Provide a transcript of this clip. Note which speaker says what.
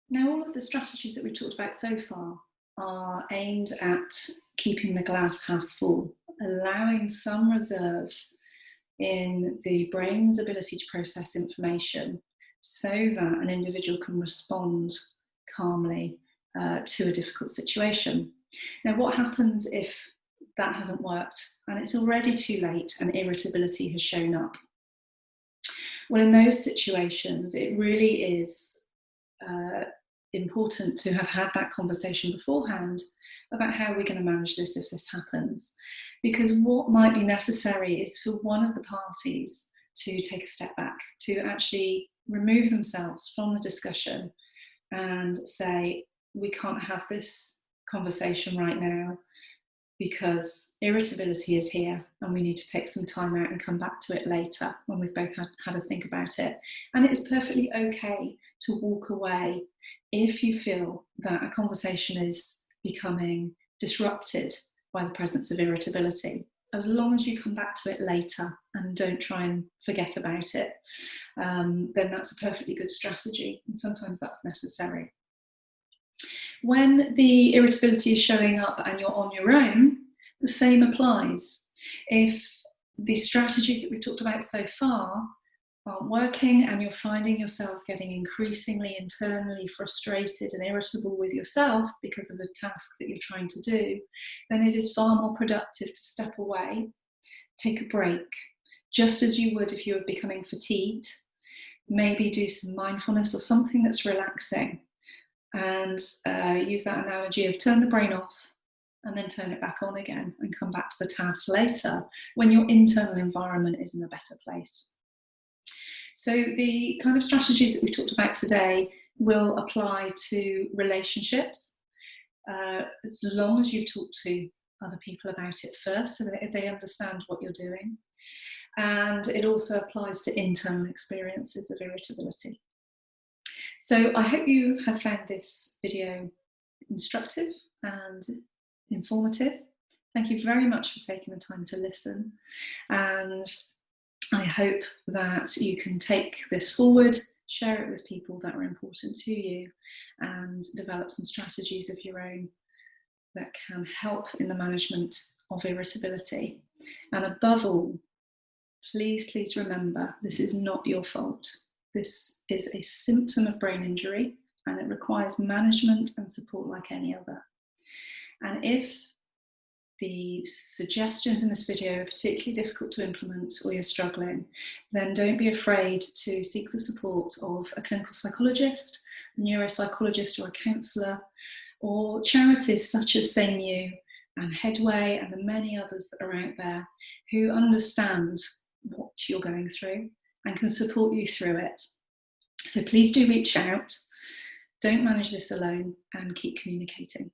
Speaker 1: Now, all of the strategies that we've talked about so far are aimed at keeping the glass half full, allowing some reserve in the brain's ability to process information so that an individual can respond calmly to a difficult situation. Now, what happens if that hasn't worked and it's already too late and irritability has shown up? Well, in those situations, it really is important to have had that conversation beforehand about how we're going to manage this if this happens. Because what might be necessary is for one of the parties to take a step back, to actually remove themselves from the discussion and say, we can't have this conversation right now because irritability is here and we need to take some time out and come back to it later when we've both had a think about it. And it is perfectly okay to walk away if you feel that a conversation is becoming disrupted by the presence of irritability. As long as you come back to it later and don't try and forget about it, then that's a perfectly good strategy, and sometimes that's necessary. When the irritability is showing up and you're on your own, the same applies. If the strategies that we've talked about so far aren't working and you're finding yourself getting increasingly internally frustrated and irritable with yourself because of a task that you're trying to do, then it is far more productive to step away, take a break, just as you would if you were becoming fatigued. Maybe do some mindfulness or something that's relaxing, and use that analogy of turn the brain off and then turn it back on again and come back to the task later when your internal environment is in a better place. So the kind of strategies that we've talked about today will apply to relationships, as long as you've talked to other people about it first so that they understand what you're doing. And it also applies to internal experiences of irritability. So I hope you have found this video instructive and informative. Thank you very much for taking the time to listen. And I hope that you can take this forward, share it with people that are important to you, and develop some strategies of your own that can help in the management of irritability. And above all, please remember, this is not your fault. This is a symptom of brain injury and it requires management and support like any other. And if the suggestions in this video are particularly difficult to implement or you're struggling, then don't be afraid to seek the support of a clinical psychologist, a neuropsychologist or a counsellor, or charities such as SameYou and Headway and the many others that are out there who understand what you're going through and can support you through it. So please do reach out, don't manage this alone, and keep communicating.